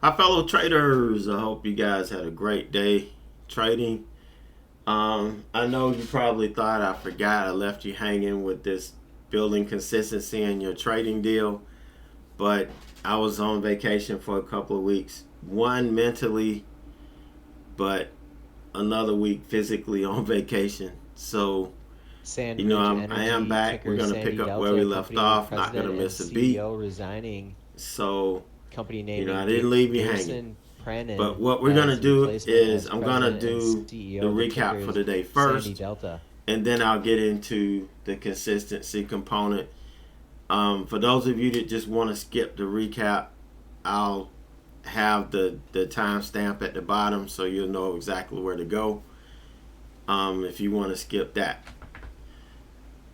Hi, fellow traders. I hope you guys had a great day trading. I know you probably thought I forgot I left you hanging with this building consistency in your trading deal, but I was on vacation for a couple of weeks. One mentally, but another week physically on vacation. So, Sandridge I am Energy, back. We're ticker going to pick Sandy up where we Delta, left company off. Not going to president and miss a beat. CEO resigning, So, company I naming didn't leave you hanging. Garrison Pranin But what we're as gonna do replacement is as I'm gonna president and do the CEO. The ticker recap for is the day Sandy first, Delta. and then I'll get into the consistency component. For those of you that just want to skip the recap, I'll have the timestamp at the bottom so you'll know exactly where to go. If you want to skip that,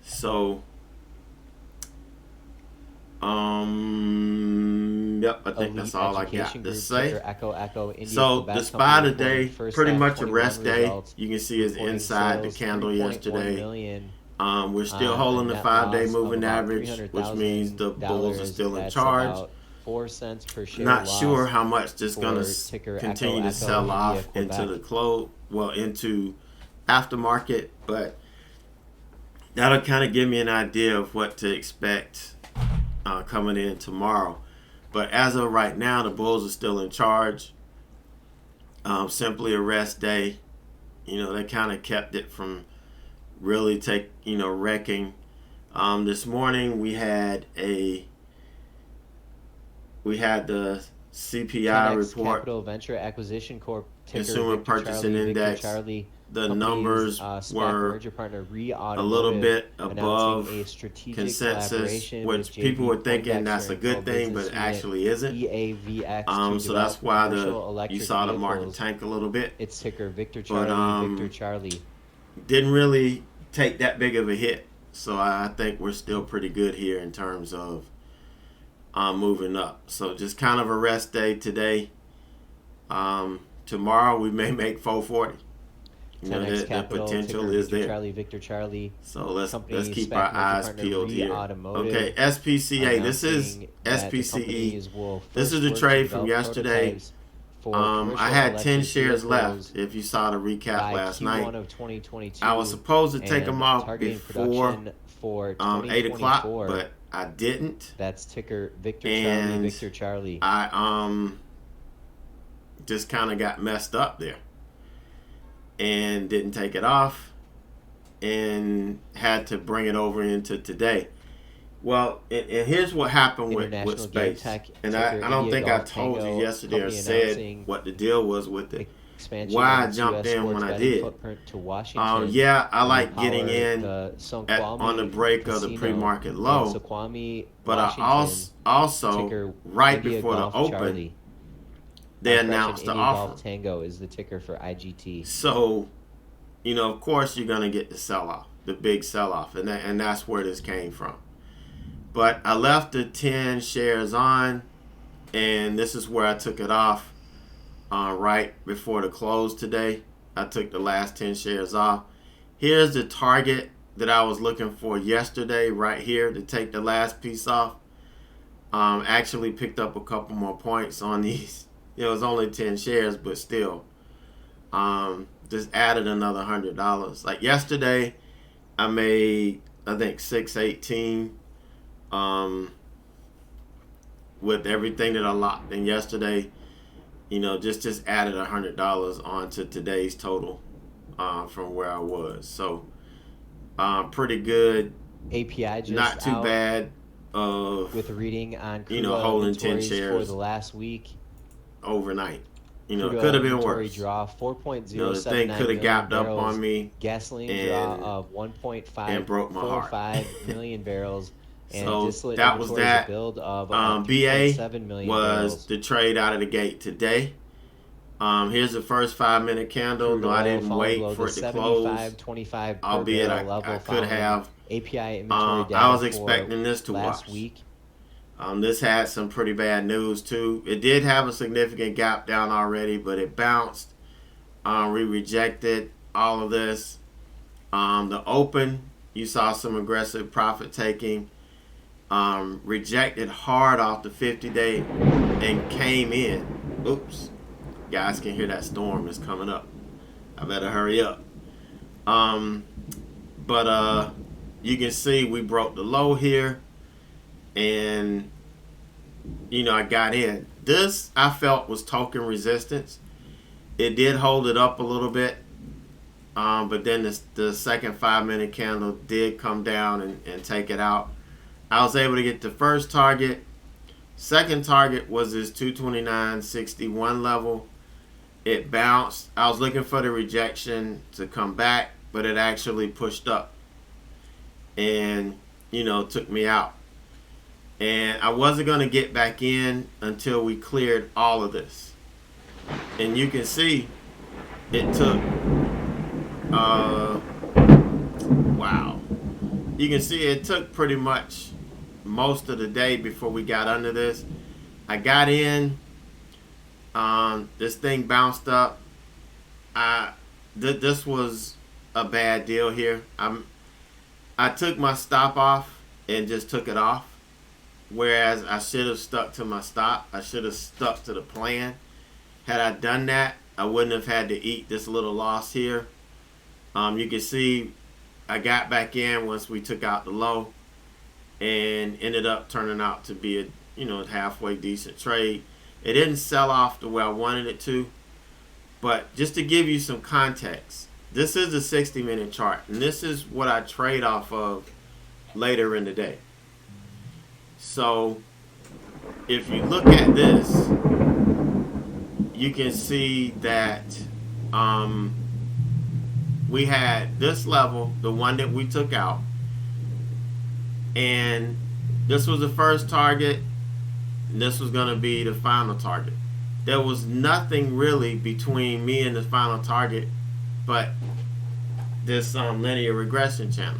so yep, I think that's Elite all I Education got to Group, say. ticker Echo Echo, India So Quebec the company SPY reporting today, first pretty half much a 21 rest day. results, You can see it's reporting inside the sales candle 3.1 yesterday. million We're still on a holding the net 5-day loss of moving about average, which means the bulls are $300,000. still in That's charge. about 4 cents per share Not sure loss how much this is going for to ticker Echo continue to Echo, sell India off into Quebec. the close, well, into aftermarket, but that'll kind of give me an idea of what to expect coming in tomorrow. But as of right now, the bulls are still in charge. Simply a rest day. They kind of kept it from really wrecking. This morning we had the CPI 10X report, Capital Venture Acquisition Corp, ticker Consumer Victor Purchasing Charlie, Victor Index. Charlie. The Company's numbers SPAC were merger partner a little Automotive bit announcing above a strategic consensus, collaboration with which people JB were thinking that's Poindexter a and good thing, but co-business it unit actually isn't. EAVX to So develop that's why commercial you electric saw the market vehicles. tank a little bit, Its ticker Victor but Charlie, Victor Charlie. didn't really take that big of a hit. So I think we're still pretty good here in terms of moving up. So just kind of a rest day today. Tomorrow we may make 440. 10X The Capital, potential ticker is Victor there. Charlie, Victor Charlie. So let's Company keep SPAC our merger eyes partner peeled here. Automotive. Okay, SPCA. This is Announcing that the SPCE. companies will This first is the work to trade from develop yesterday. prototypes for commercial I had 10 electric shares vehicles left. If you saw the recap by last Q1 night, of 2022, I was supposed to take them and off targeting before production for 8 o'clock, 2024. but I didn't. That's ticker Victor Charlie, And Victor Charlie. I just kind of got messed up there and didn't take it off and had to bring it over into today. Well, and here's what happened with space. And I don't think I told you yesterday or said what the deal was with it. Why I jumped in when I did. To Washington, Yeah, I like getting in on the break of the pre-market low. But I also right before the open, they announced the offer. Tango is the ticker for IGT. So, of course you're going to get the sell-off, the big sell-off. And that's where this came from. But I left the 10 shares on, and this is where I took it off right before the close today. I took the last 10 shares off. Here's the target that I was looking for yesterday right here to take the last piece off. Actually picked up a couple more points on these. It was only 10 shares, but still. Just added another $100. Like yesterday, I made, I think, 618. With everything that I locked in yesterday, just added $100 onto today's total from where I was. So pretty good. API just not too bad. With a reading on crude holding 10 shares for the last week overnight. Could have been worse. Draw 4.079 the thing could have gapped up on me. Gasoline draw of 1.545 million barrels. And so that was that. Build of BA 7 million was barrels. the trade out of the gate today. Here's the first 5-minute candle. No, I didn't wait for it to close. 25 albeit I could have. API inventory data I was expecting this to last wash. week. This had some pretty bad news too. It did have a significant gap down already, but it bounced. We rejected all of this. The open, you saw some aggressive profit taking. Rejected hard off the 50-day and came in. Oops. Guys can hear that storm is coming up. I better hurry up. But you can see we broke the low here, and I got in. This I felt was token resistance. It did hold it up a little bit, but then the second 5-minute candle did come down and take it out. I was able to get the first target. Second target was this 229.61 level. It bounced. I was looking for the rejection to come back, but it actually pushed up and took me out. And I wasn't going to get back in until we cleared all of this. And you can see it took wow. You can see it took pretty much most of the day before we got under this. I got in. This thing bounced up. This was a bad deal here. I took my stop off and just took it off, whereas I should have stuck to my stop. I should have stuck to the plan. Had I done that, I wouldn't have had to eat this little loss here. You can see I got back in once we took out the low, and ended up turning out to be a halfway decent trade. It didn't sell off the way I wanted it to, but just to give you some context, this is a 60-minute chart, and this is what I trade off of later in the day. So if you look at this, you can see that we had this level, the one that we took out, and this was the first target, and this was going to be the final target. There was nothing really between me and the final target but this linear regression channel.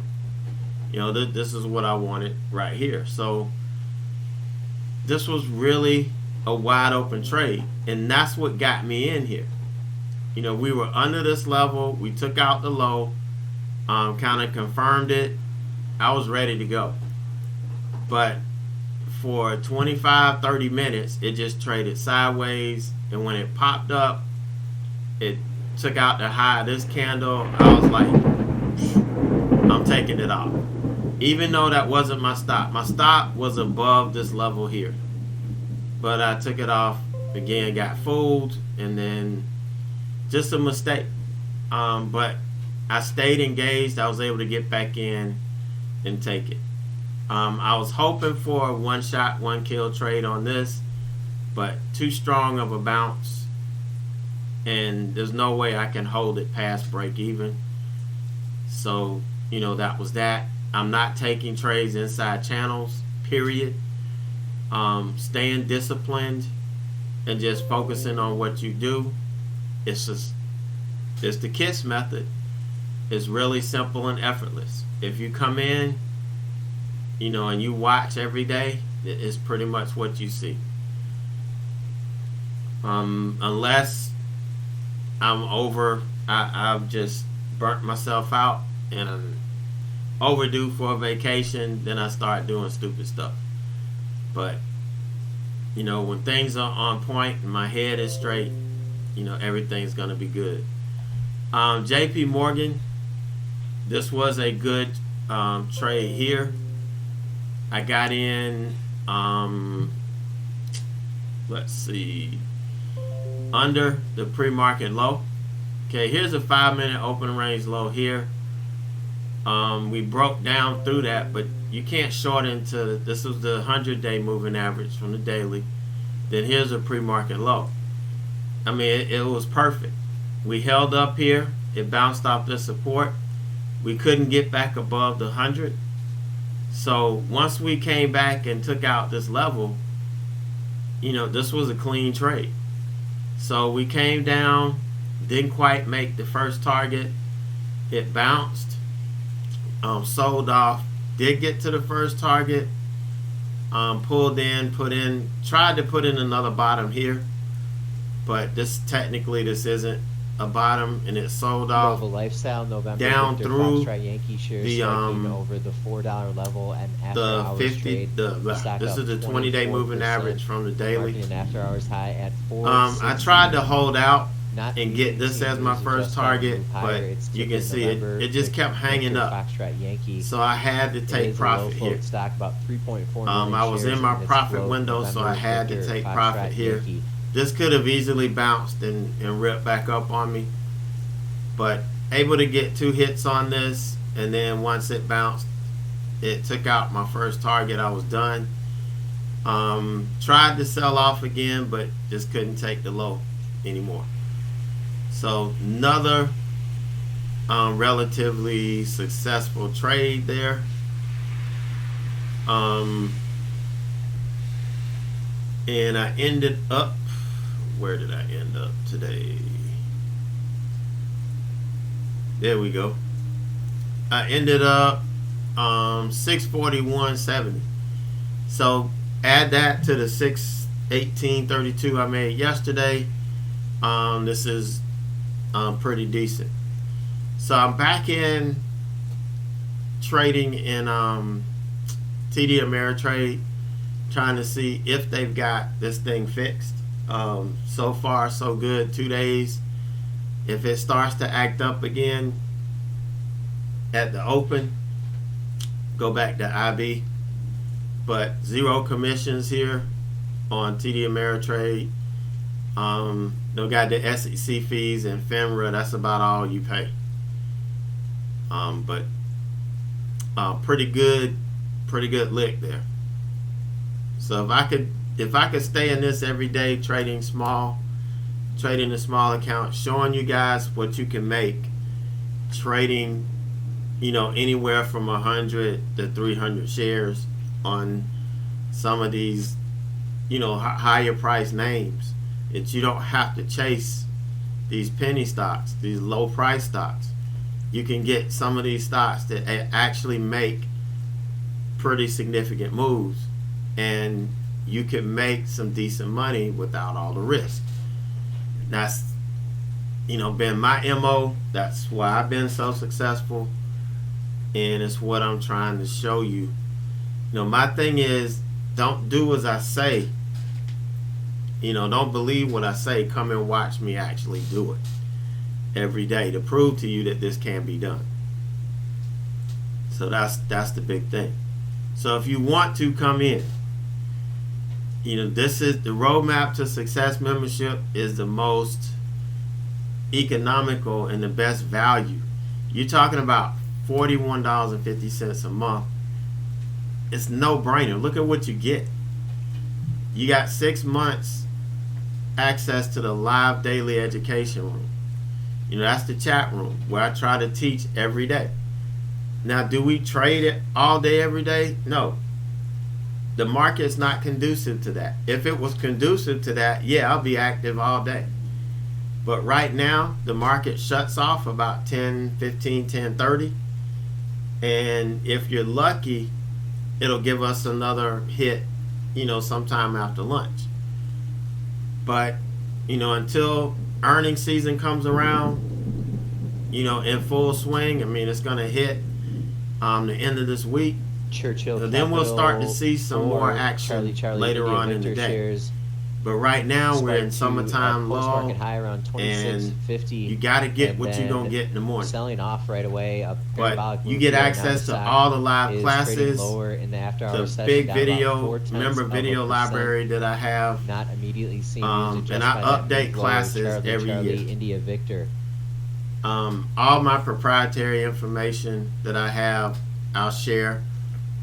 This is what I wanted right here. So this was really a wide open trade, and that's what got me in here. We were under this level. We took out the low, kind of confirmed it. I was ready to go. But for 25, 30 minutes, it just traded sideways. And when it popped up, it took out the high of this candle. I was like, I'm taking it off. Even though that wasn't my stop. My stop was above this level here. But I took it off. Again, got fooled. And then just a mistake. But I stayed engaged. I was able to get back in and take it. I was hoping for a one-shot, one-kill trade on this, but too strong of a bounce, and there's no way I can hold it past break even. So, that was that. I'm not taking trades inside channels, period. Staying disciplined and just focusing on what you do. It's the KISS method. It's really simple and effortless. If you come in, and you watch every day, it's pretty much what you see. Unless I've just burnt myself out and I'm overdue for a vacation, then I start doing stupid stuff. But, when things are on point and my head is straight, everything's going to be good. JP Morgan, this was a good trade here. I got in, let's see, under the pre-market low. Okay, here's a 5-minute open range low here. We broke down through that, but you can't short into, this was the 100-day moving average from the daily. Then here's a pre-market low. I mean, it was perfect. We held up here. It bounced off the support. We couldn't get back above the 100. So once we came back and took out this level, this was a clean trade. So we came down, didn't quite make the first target. It bounced, sold off, did get to the first target, pulled in, tried to put in another bottom here, but this isn't a bottom, and it sold off. Nova Lifestyle, November, down Victor, through Foxtrot, Yankee shares the over the $4 level, and after the hours 50. trade, This is the 20-day moving average from the daily. Marking an after hours high at 4. I tried to hold out Not and get this as my first target, but you can see it just kept hanging up. Foxtrot, Yankee. So I had to take profit here. Stock, about 3.4 million I was in my profit window, so I had to take profit here. This could have easily bounced and ripped back up on me, but able to get 2 hits on this, and then once it bounced, it took out my first target. I was done. Tried to sell off again, but just couldn't take the low anymore. So another relatively successful trade there. And I ended up, where did I end up today? There we go. I ended up 641.70. So add that to the 618.32 I made yesterday. This is pretty decent. So I'm back in trading in TD Ameritrade, trying to see if they've got this thing fixed. So far so good. 2 days. If it starts to act up again at the open, go back to IB. But 0 commissions here on TD Ameritrade. They got the SEC fees and FINRA. That's about all you pay. But pretty good lick there. So if I could stay in this every day, trading a small account, showing you guys what you can make trading, anywhere from 100 to 300 shares on some of these, higher price names. That you don't have to chase these penny stocks, these low price stocks. You can get some of these stocks that actually make pretty significant moves, and you can make some decent money without all the risk. That's been my MO. That's why I've been so successful, and it's what I'm trying to show you. My thing is, don't do as I say. Don't believe what I say. Come and watch me actually do it every day to prove to you that this can be done. So that's the big thing. So if you want to come in, this is the roadmap to success membership, is the most economical and the best value. You're talking about $41.50 a month. It's no brainer. Look at what you get. You got 6 months access to the live daily education room. That's the chat room where I try to teach every day. Now, do we trade it all day, every day? No. The market's not conducive to that. If it was conducive to that, yeah, I'll be active all day. But right now, the market shuts off about 10:15, 10:30. And if you're lucky, it'll give us another hit, sometime after lunch. But, until earnings season comes around, in full swing, it's going to hit the end of this week. Churchill. Then we'll start to see some more action later on in the day. Shares. But right now we're in summertime low, high around 26.50. You got to get what you're gonna get in the morning. Selling off right away. But you get access to all the live classes, lower in the the big video, video library that I have. Not immediately seen. And I update classes every year. India Victor. All my proprietary information that I have, I'll share.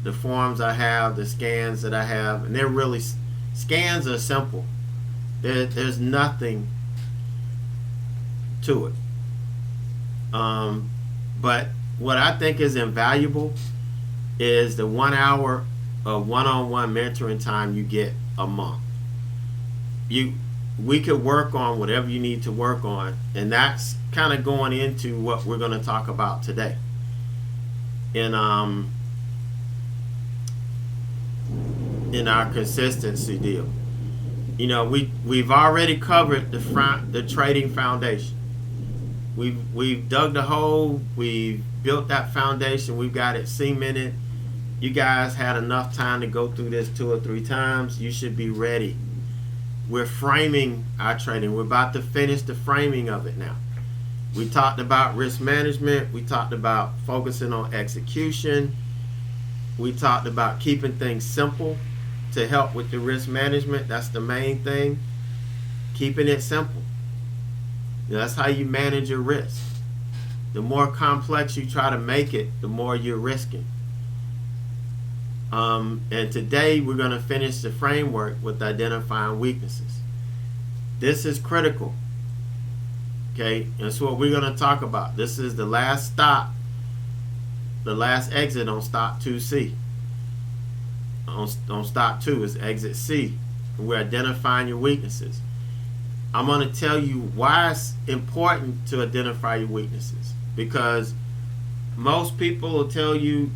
The forms I have, the scans that I have, and they're really, scans are simple. There's nothing to it. But what I think is invaluable is the 1 hour of one-on-one mentoring time you get a month. We could work on whatever you need to work on, and that's kind of going into what we're going to talk about today. In our consistency deal, we've already covered the trading foundation. We've dug the hole. We've built that foundation. We've got it cemented. You guys had enough time to go through this 2 or 3 times. You should be ready. We're framing our trading. We're about to finish the framing of it now. We talked about risk management. We talked about focusing on execution. We talked about keeping things simple to help with the risk management. That's the main thing. Keeping it simple. That's how you manage your risk. The more complex you try to make it, the more you're risking. And today we're going to finish the framework with identifying weaknesses. This is critical. Okay, that's what we're going to talk about. This is the last stop, the last exit on stop 2C. On stop 2 is exit C. We're identifying your weaknesses. I'm going to tell you why it's important to identify your weaknesses, because most people will tell you,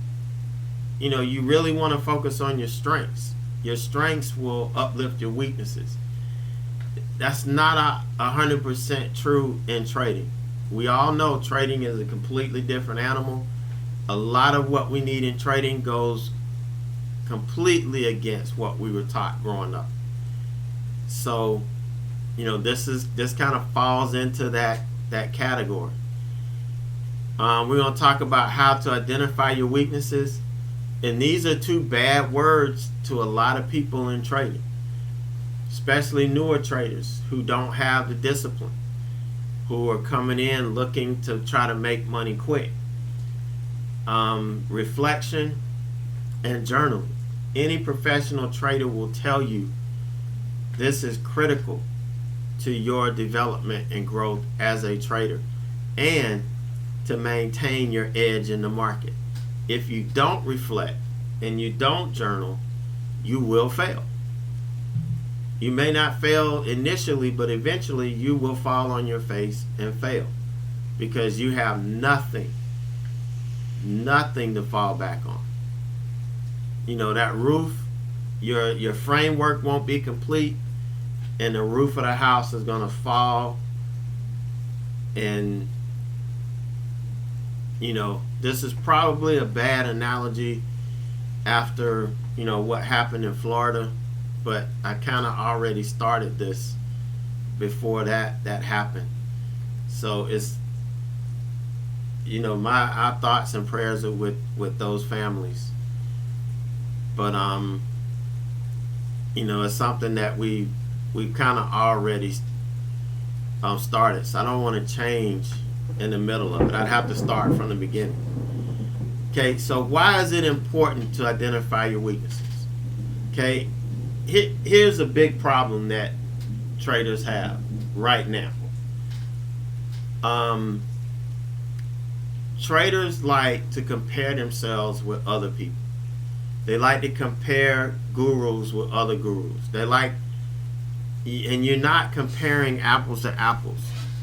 you really want to focus on your strengths. Your strengths will uplift your weaknesses. That's not 100% true in trading. We all know trading is a completely different animal. A lot of what we need in trading goes completely against what we were taught growing up. So, this kind of falls into that category. We're going to talk about how to identify your weaknesses. And these are 2 bad words to a lot of people in trading, especially newer traders who don't have the discipline, who are coming in looking to try to make money quick. Reflection and journaling. Any professional trader will tell you this is critical to your development and growth as a trader and to maintain your edge in the market. If you don't reflect and you don't journal, you will fail. You may not fail initially, but eventually you will fall on your face and fail because you have nothing to fall back on. That roof, your framework won't be complete, and the roof of the house is going to fall. And this is probably a bad analogy after what happened in Florida, but I kind of already started this before that happened. So it's our thoughts and prayers are with those families. But it's something that we've kind of already started. So I don't want to change in the middle of it. I'd have to start from the beginning. Okay, so why is it important to identify your weaknesses? Okay, here's a big problem that traders have right now. Traders like to compare themselves with other people. They like to compare gurus with other gurus. And you're not comparing apples to apples.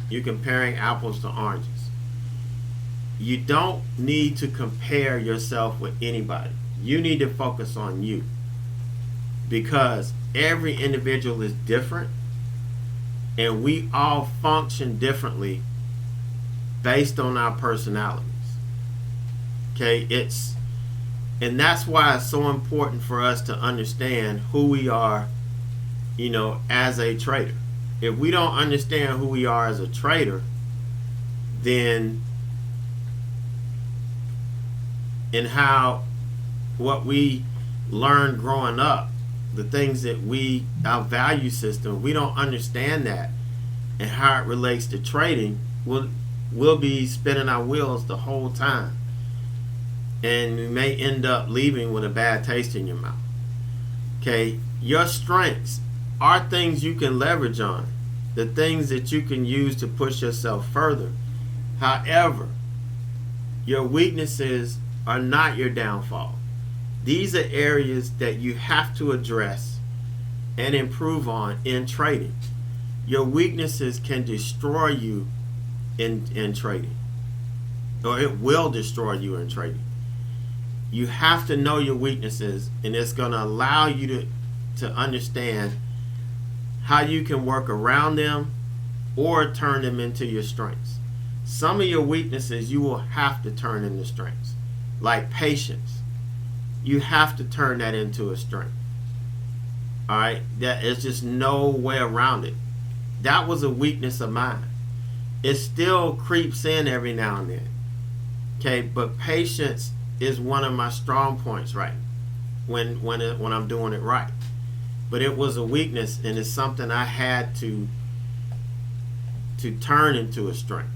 You're comparing apples to oranges. You don't need to compare yourself with anybody. You need to focus on you, because every individual is different and we all function differently based on our personalities. Okay, and that's why it's so important for us to understand who we are, as a trader. If we don't understand who we are as a trader, then what we learned growing up, the things that our value system, we don't understand that, and how it relates to trading, we'll be spinning our wheels the whole time. And we may end up leaving with a bad taste in your mouth. Okay, your strengths are things you can leverage on, the things that you can use to push yourself further. However, your weaknesses are not your downfall. These are areas that you have to address and improve on in trading. Your weaknesses can destroy you in trading, or it will destroy you in trading. You have to know your weaknesses, and it's going to allow you to understand how you can work around them or turn them into your strengths. some of your weaknesses you will have to turn into strengths. Like patience. You have to turn that into a strength. All right? That is just no way around it. That was a weakness of mine. It still creeps in every now and then. Okay, but patience is one of my strong points, right? When I'm doing it right. But it was a weakness, and it's something I had to turn into a strength.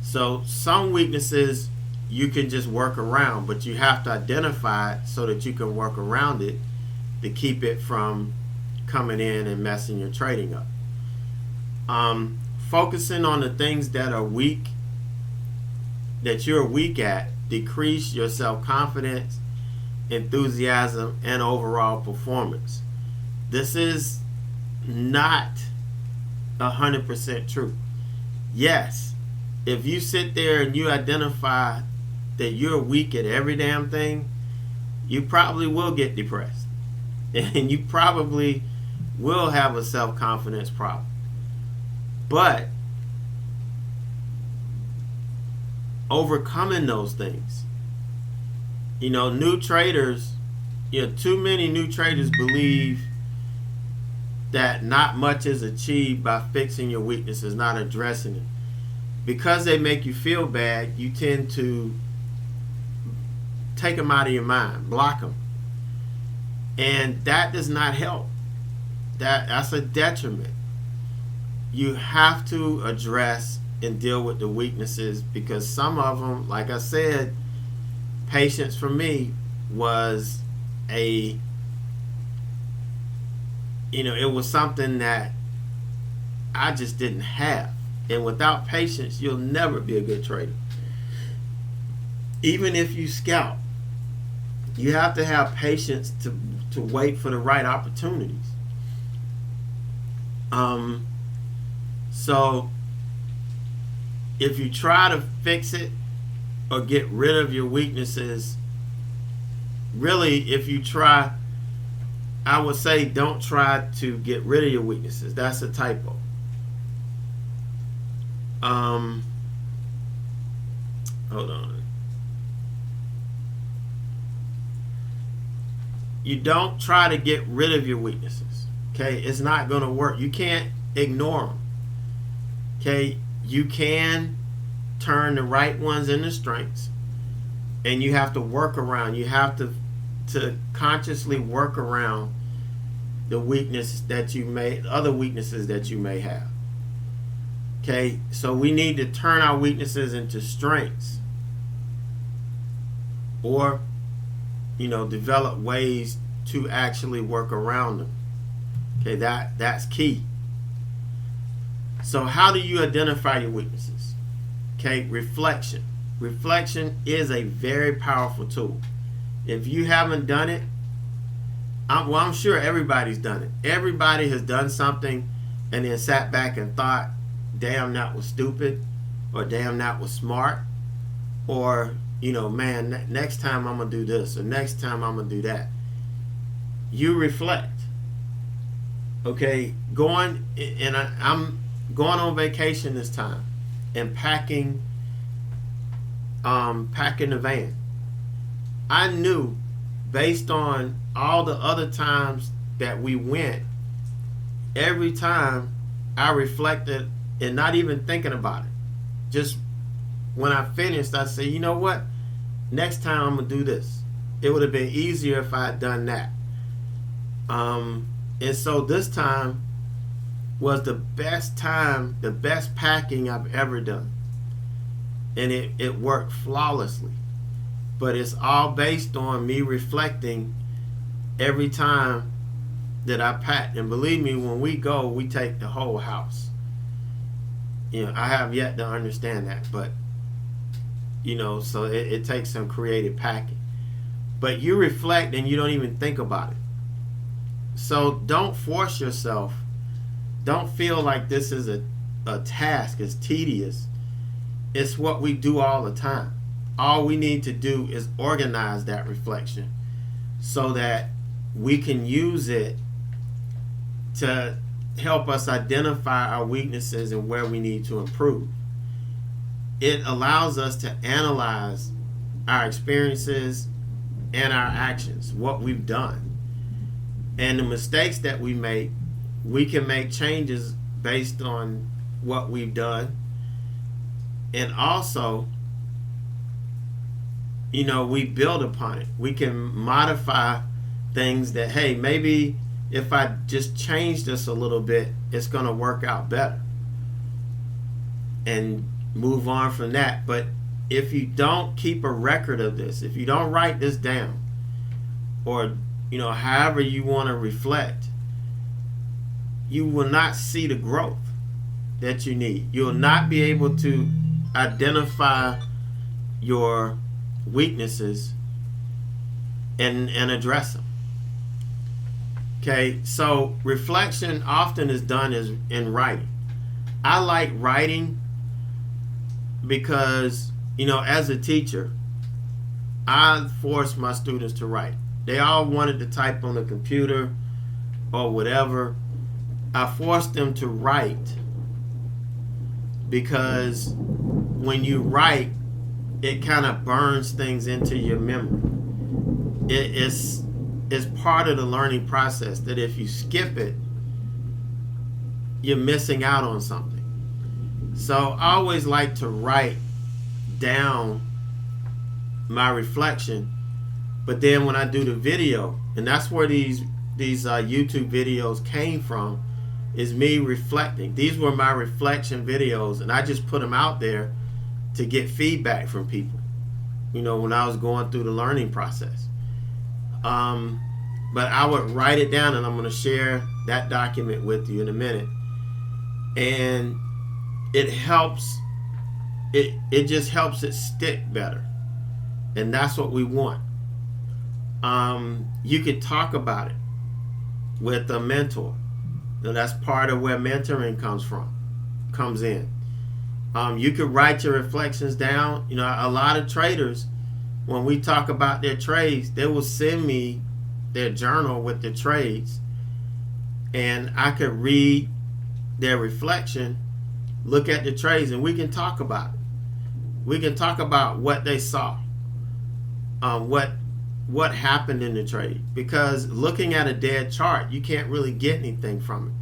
So some weaknesses you can just work around, but you have to identify it so that you can work around it to keep it from coming in and messing your trading up. Focusing on the things that are weak, that you're weak at, decrease your self-confidence, enthusiasm, and overall performance. This is not 100% true. Yes, if you sit there and you identify that you're weak at every damn thing, you probably will get depressed. And you probably will have a self-confidence problem. But overcoming those things, new traders, too many new traders believe that not much is achieved by fixing your weaknesses, not addressing it. Because they make you feel bad, you tend to take them out of your mind, block them. And that does not help. That's a detriment. You have to address and deal with the weaknesses, because some of them, like I said, patience for me was it was something that I just didn't have. And without patience, you'll never be a good trader. Even if you scalp, you have to have patience to wait for the right opportunities. So if you try to fix it or get rid of your weaknesses, really, if you try, I would say don't try to get rid of your weaknesses. That's a typo. Hold on. You don't try to get rid of your weaknesses. Okay, it's not going to work. You can't ignore them. Okay, you can turn the right ones into strengths, and you have to work around. You have to consciously work around the weakness that other weaknesses that you may have. Okay, so we need to turn our weaknesses into strengths, or develop ways to actually work around them. Okay, that's key. So how do you identify your weaknesses? Okay, reflection. Reflection is a very powerful tool. If you haven't done it, I'm sure everybody's done it. Everybody has done something and then sat back and thought, damn, that was stupid, or damn, that was smart, or man, next time I'm gonna do this, or next time I'm gonna do that. You reflect. Okay, I'm going on vacation this time and packing the van. I knew, based on all the other times that we went, every time I reflected and not even thinking about it. Just when I finished, I said, you know what? Next time I'm going to do this. It would have been easier if I had done that. And so this time was the best packing I've ever done. And it worked flawlessly. But it's all based on me reflecting every time that I packed. And believe me, when we go, we take the whole house. I have yet to understand that, but so it takes some creative packing. But you reflect and you don't even think about it. So don't force yourself. Don't feel like this is a task, it's tedious. It's what we do all the time. All we need to do is organize that reflection so that we can use it to help us identify our weaknesses and where we need to improve. it allows us to analyze our experiences and our actions, what we've done. And the mistakes that we make, we can make changes based on what we've done. And also, we build upon it. We can modify things that, hey, maybe if I just change this a little bit, it's going to work out better. And move on from that. But if you don't keep a record of this, if you don't write this down, or however you want to reflect, you will not see the growth that you need. You'll not be able to identify your weaknesses and address them. Okay, so reflection often is done in writing. I like writing because, as a teacher, I force my students to write. They all wanted to type on the computer or whatever. I forced them to write because when you write, it kind of burns things into your memory. It's part of the learning process that if you skip it, you're missing out on something. So I always like to write down my reflection, but then when I do the video, and that's where these YouTube videos came from, is me reflecting. These were my reflection videos, and I just put them out there to get feedback from people, when I was going through the learning process. But I would write it down, and I'm going to share that document with you in a minute. And it helps, it just helps it stick better. And that's what we want. You could talk about it with a mentor. Now, that's part of where mentoring comes in. You could write your reflections down. A lot of traders, when we talk about their trades, they will send me their journal with the trades, and I could read their reflection, look at the trades, and we can talk about it. We can talk about what they saw, what happened in the trade. Because looking at a dead chart, you can't really get anything from it.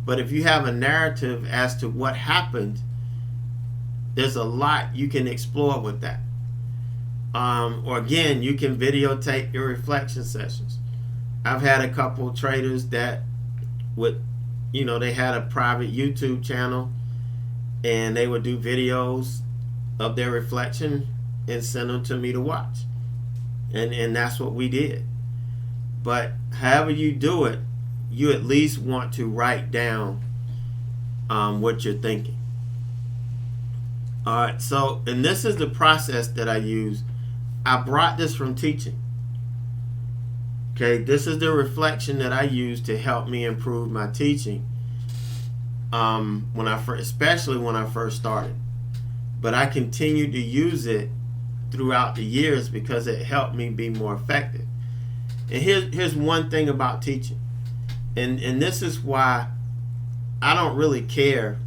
But if you have a narrative as to what happened, there's a lot you can explore with that. Or again, you can videotape your reflection sessions. I've had a couple traders that they had a private YouTube channel, and they would do videos of their reflection and send them to me to watch. And that's what we did. But however you do it, you at least want to write down what you're thinking. All right, so, and this is the process that I use. I brought this from teaching. Okay, this is the reflection that I use to help me improve my teaching. Especially when I first started. But I continued to use it throughout the years because it helped me be more effective. And here's one thing about teaching. And this is why I don't really care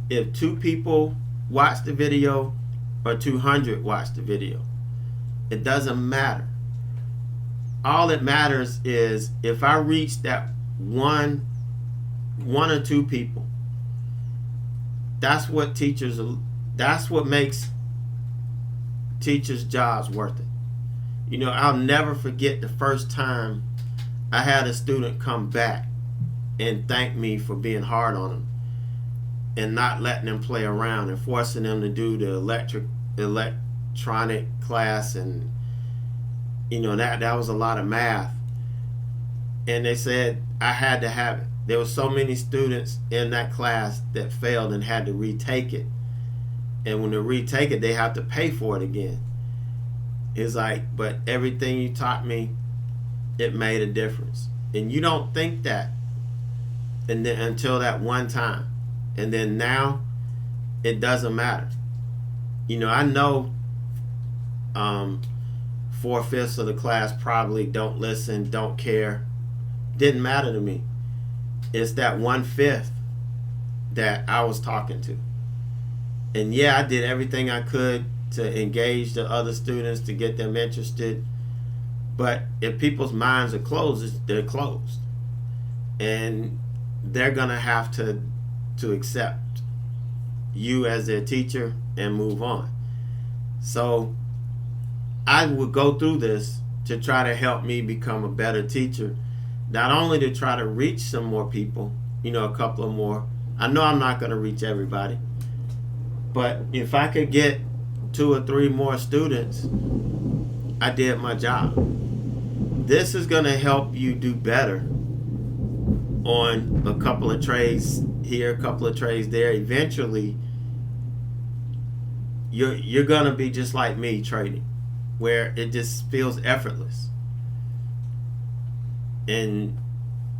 if 2 people watch the video or 200 watch the video. It doesn't matter. All that matters is if I reach that one or 2 people. That's what makes teachers' jobs worth it. I'll never forget the first time I had a student come back and thank me for being hard on them and not letting them play around and forcing them to do the electronic class, and that was a lot of math. And they said I had to have it. There were so many students in that class that failed and had to retake it. And when they retake it, they have to pay for it again. It's like, but everything you taught me, it made a difference. And you don't think that and then until that one time. And then now, it doesn't matter. I know 4/5 of the class probably don't listen, don't care. Didn't matter to me. It's that 1/5 that I was talking to. And yeah, I did everything I could to engage the other students to get them interested. But if people's minds are closed, they're closed. And they're going to have to accept you as their teacher and move on. So I would go through this to try to help me become a better teacher, not only to try to reach some more people, a couple of more. I know I'm not going to reach everybody, but if I could get 2 or 3 more students, I did my job. This is going to help you do better on a couple of trades here, a couple of trades there. Eventually, you're going to be just like me trading, where it just feels effortless. And,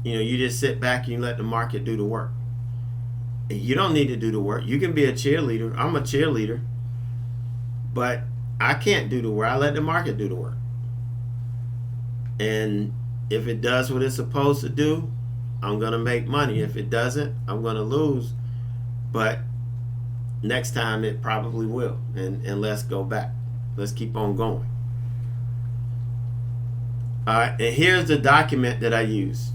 you just sit back and you let the market do the work. And you don't need to do the work. You can be a cheerleader. I'm a cheerleader. But I can't do the work. I let the market do the work. And if it does what it's supposed to do, I'm going to make money. If it doesn't, I'm going to lose. But next time it probably will. And let's go back. Let's keep on going. All right, and here's the document that I use.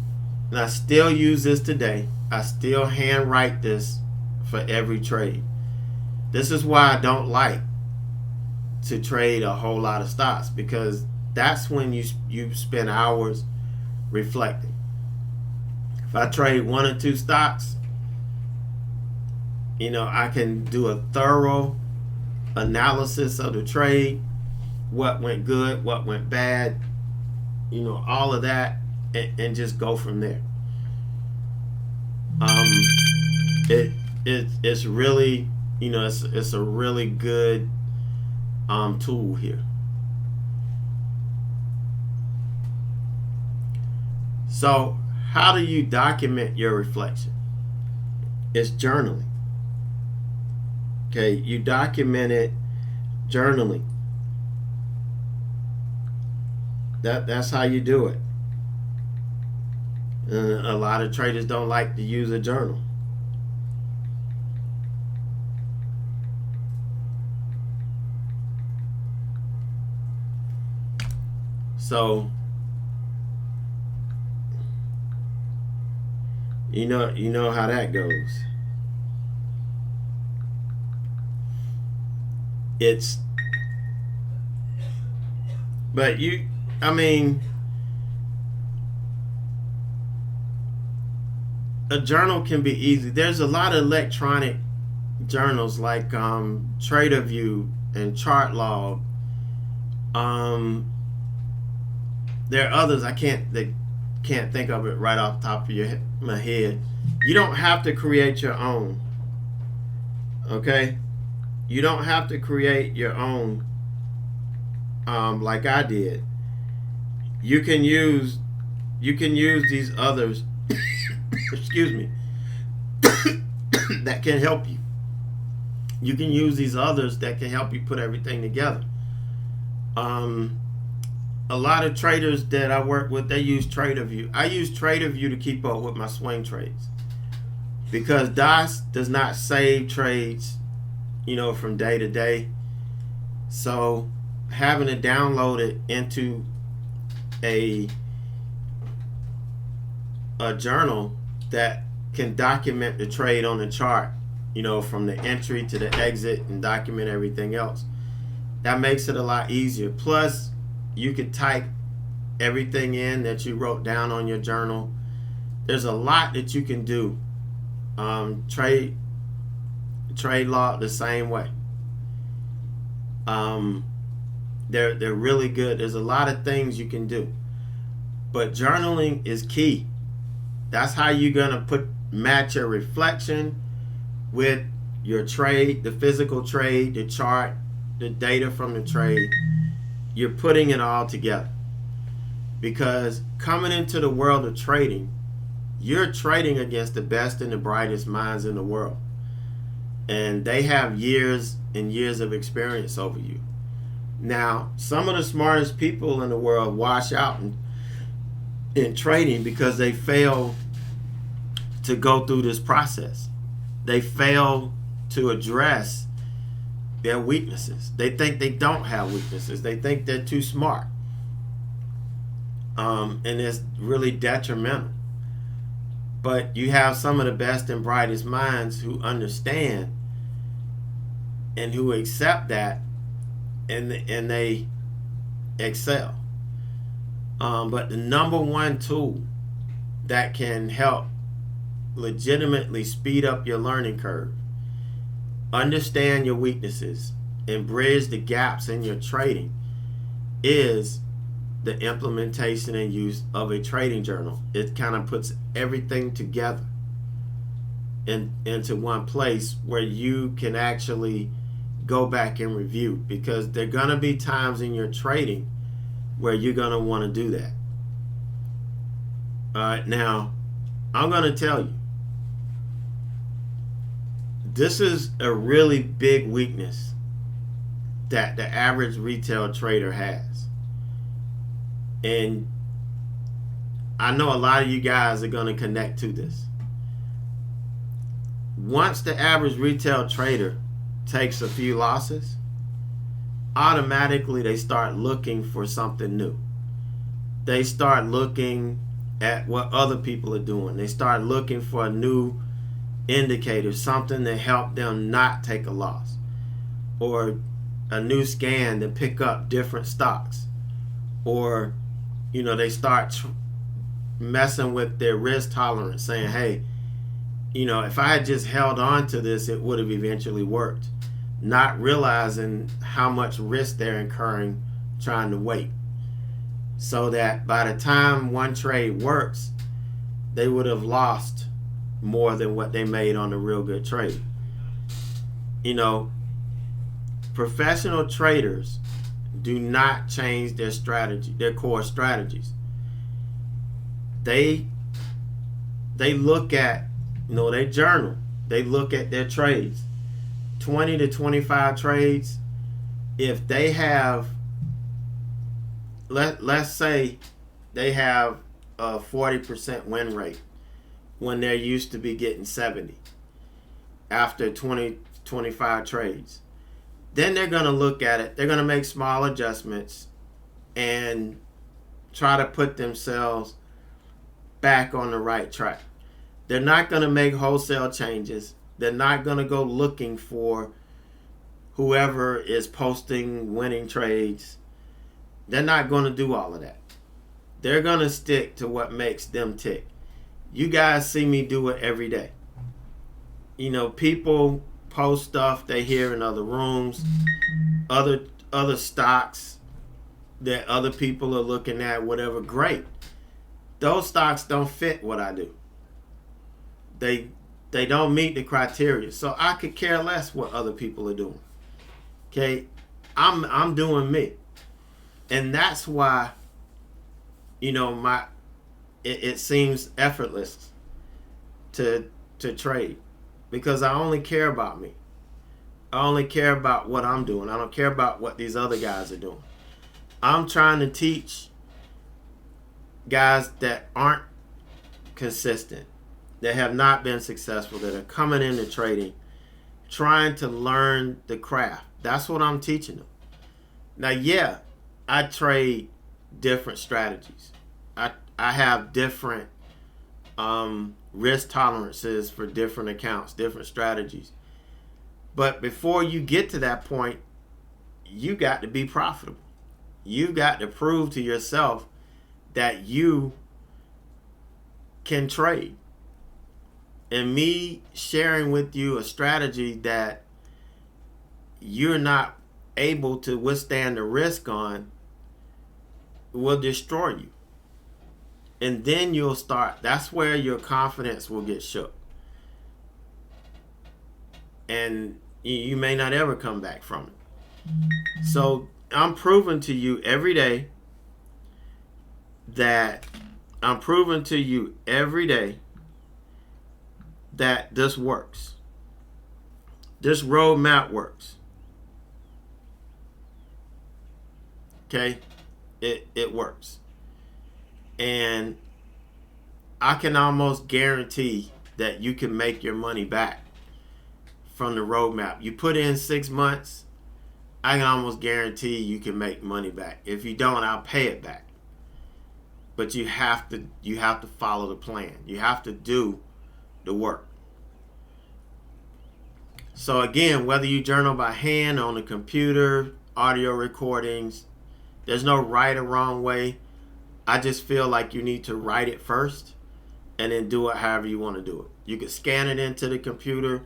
And I still use this today. I still handwrite this for every trade. This is why I don't like to trade a whole lot of stocks, because that's when you spend hours reflecting. If I trade 1 or 2 stocks, I can do a thorough analysis of the trade, what went good, what went bad, all of that, and just go from there. It's really, it's a really good tool here. So how do you document your reflection? It's journaling. Okay, you document it journaling. That's how you do it. And a lot of traders don't like to use a journal. So you know how that goes. A journal can be easy. There's a lot of electronic journals like TraderView and ChartLog. There are others I can't think of it right off the top of my head. You don't have to create your own. Okay? You don't have to create your own like I did. You can use these others excuse me that can help you. You can use these others that can help you put everything together. A lot of traders that I work with, they use TraderView. I use TraderView to keep up with my swing trades, because DOS does not save trades, from day to day. So having to download it into a journal that can document the trade on the chart, from the entry to the exit, and document everything else, that makes it a lot easier. Plus, you could type everything in that you wrote down on your journal. There's a lot that you can do. Trade log the same way. They're really good. There's a lot of things you can do, but journaling is key. That's how you're gonna match your reflection with your trade, the physical trade, the chart, the data from the trade. You're putting it all together, because coming into the world of trading, you're trading against the best and the brightest minds in the world, and they have years and years of experience over you. Now, some of the smartest people in the world wash out in trading because they fail to go through this process. They fail to address their weaknesses. They think they don't have weaknesses. They think they're too smart. And it's really detrimental. But you have some of the best and brightest minds who understand and who accept that, and they excel. But the number one tool that can help legitimately speed up your learning curve, understand your weaknesses, and bridge the gaps in your trading is the implementation and use of a trading journal. It kind of puts everything together into one place where you can actually go back and review, because there are going to be times in your trading where you're going to want to do that. All right, now I'm going to tell you, this is a really big weakness that the average retail trader has. And I know a lot of you guys are going to connect to this. Once the average retail trader takes a few losses, automatically they start looking for something new. They start looking at what other people are doing. They start looking for a new indicator, something to help them not take a loss, or a new scan to pick up different stocks, or they start messing with their risk tolerance, saying, hey, if I had just held on to this, it would have eventually worked, not realizing how much risk they're incurring trying to wait, so that by the time one trade works, they would have lost more than what they made on a real good trade. Professional traders do not change their strategy, their core strategies. They look at, they journal. They look at their trades, 20 to 25 trades. If they have, let's say they have a 40% win rate when they're used to be getting 70 after 20, 25 trades. Then they're going to look at it. They're going to make small adjustments and try to put themselves back on the right track. They're not going to make wholesale changes. They're not going to go looking for whoever is posting winning trades. They're not going to do all of that. They're going to stick to what makes them tick. You guys see me do it every day. People post stuff they hear in other rooms, other stocks that other people are looking at, whatever. Great. Those stocks don't fit what I do. They don't meet the criteria. So I could care less what other people are doing. Okay? I'm doing me. And that's why it seems effortless to trade, because I only care about me. I only care about what I'm doing. I don't care about what these other guys are doing. I'm trying to teach guys that aren't consistent, that have not been successful, that are coming into trading, trying to learn the craft. That's what I'm teaching them. Now, yeah, I trade different strategies. I have different risk tolerances for different accounts, different strategies. But before you get to that point, you got to be profitable. You've got to prove to yourself that you can trade. And me sharing with you a strategy that you're not able to withstand the risk on will destroy you. And then you'll start, that's where your confidence will get shook. And you may not ever come back from it. So I'm proving to you every day that this works. This roadmap works. Okay? It works. And I can almost guarantee that you can make your money back from the roadmap. You put in 6 months, I can almost guarantee you can make money back. If you don't, I'll pay it back. But you have to follow the plan. You have to do the work. So again, whether you journal by hand, on the computer, audio recordings, there's no right or wrong way. I just feel like you need to write it first and then do it however you want to do it. You can scan it into the computer,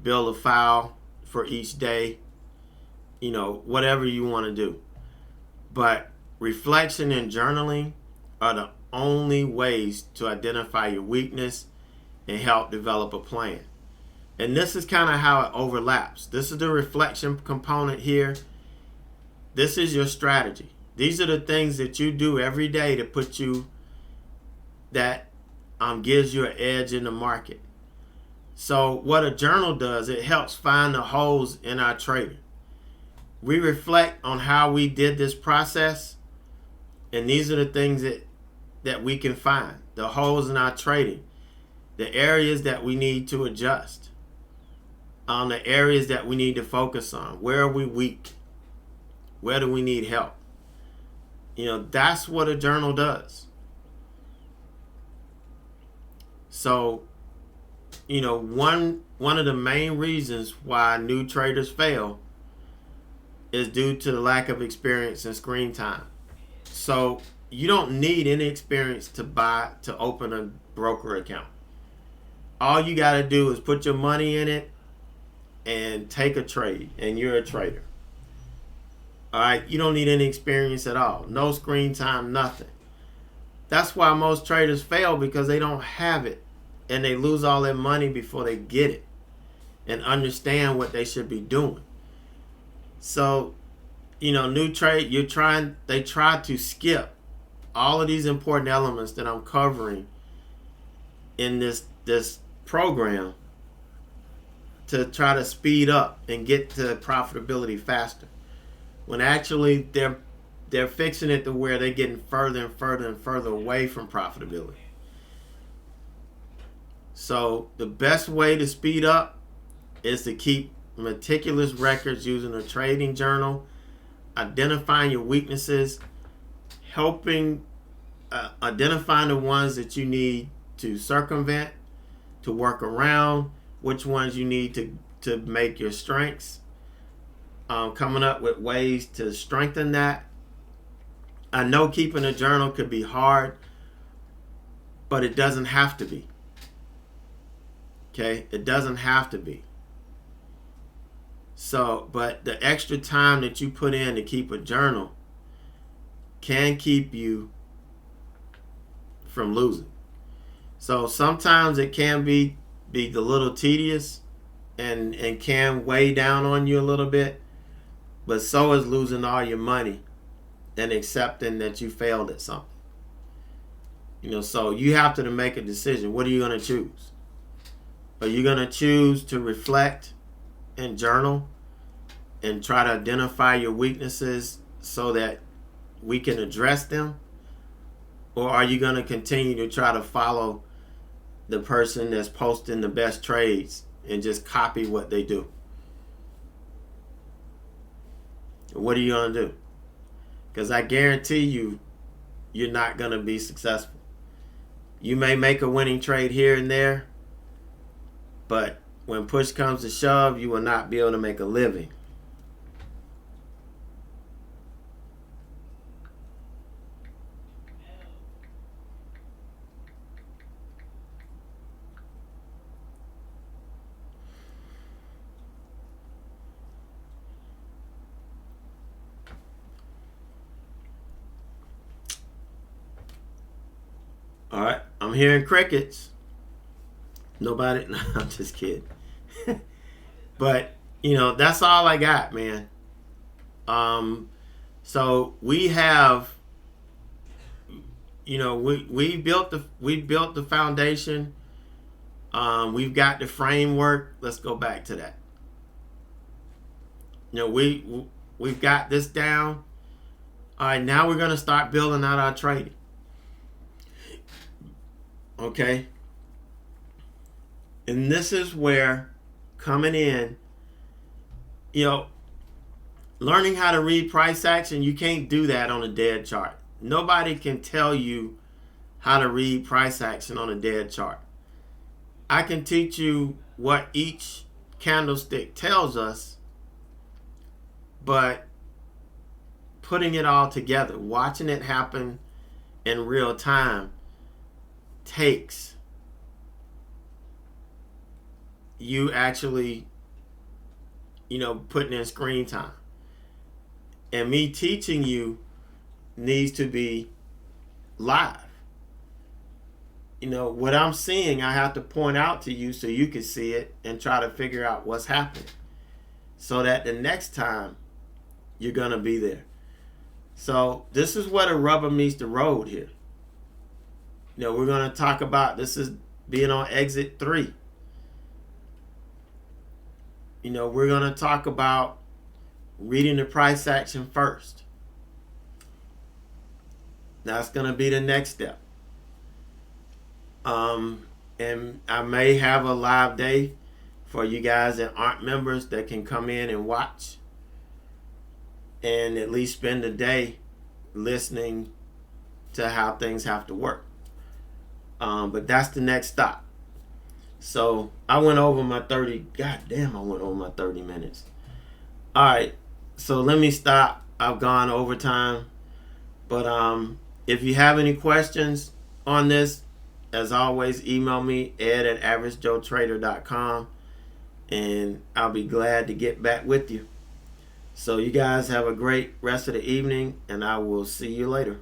build a file for each day, whatever you want to do. But reflection and journaling are the only ways to identify your weakness and help develop a plan. And this is kind of how it overlaps. This is the reflection component here. This is your strategy. These are the things that you do every day to put you, that gives you an edge in the market. So what a journal does, it helps find the holes in our trading. We reflect on how we did this process, and these are the things that we can find, the holes in our trading, the areas that we need to adjust, the areas that we need to focus on. Where are we weak? Where do we need help? That's what a journal does. So, one of the main reasons why new traders fail is due to the lack of experience and screen time. So you don't need any experience to open a broker account. All you got to do is put your money in it and take a trade, and you're a trader. All right, you don't need any experience at all. No screen time, nothing. That's why most traders fail, because they don't have it, and they lose all their money before they get it and understand what they should be doing. So, new trade, they try to skip all of these important elements that I'm covering in this program to try to speed up and get to profitability faster, when actually they're fixing it to where they're getting further and further and further away from profitability. So the best way to speed up is to keep meticulous records using a trading journal, identifying your weaknesses, helping identifying the ones that you need to circumvent, to work around, which ones you need to make your strengths, coming up with ways to strengthen that. I know keeping a journal could be hard, but it doesn't have to be. Okay? It doesn't have to be. So, but the extra time that you put in to keep a journal can keep you from losing. So sometimes it can be a little tedious and can weigh down on you a little bit, but so is losing all your money and accepting that you failed at something. So you have to make a decision. What are you going to choose? Are you going to choose to reflect and journal and try to identify your weaknesses so that we can address them? Or are you going to continue to try to follow the person that's posting the best trades and just copy what they do? What are you going to do? Because I guarantee you're not going to be successful. You may make a winning trade here and there, but when push comes to shove, you will not be able to make a living. All right, I'm hearing crickets. Nobody? No, I'm just kidding. But, that's all I got, man. So we have, we built the foundation. We've got the framework. Let's go back to that. We've got this down. All right, now we're going to start building out our trading. Okay? And this is where coming in, learning how to read price action, you can't do that on a dead chart. Nobody can tell you how to read price action on a dead chart. I can teach you what each candlestick tells us, but putting it all together, watching it happen in real time, takes you actually, putting in screen time. And me teaching you needs to be live. What I'm seeing, I have to point out to you so you can see it and try to figure out what's happening, so that the next time you're going to be there. So this is where the rubber meets the road here. We're going to talk about, this is being on exit 3. We're going to talk about reading the price action first. That's going to be the next step. And I may have a live day for you guys that aren't members that can come in and watch and at least spend the day listening to how things have to work. But that's the next stop. So I went over my 30. God damn, I went over my 30 minutes. All right. So let me stop. I've gone overtime. But if you have any questions on this, as always, email me, ed@AverageJoeTrader.com, and I'll be glad to get back with you. So you guys have a great rest of the evening, and I will see you later.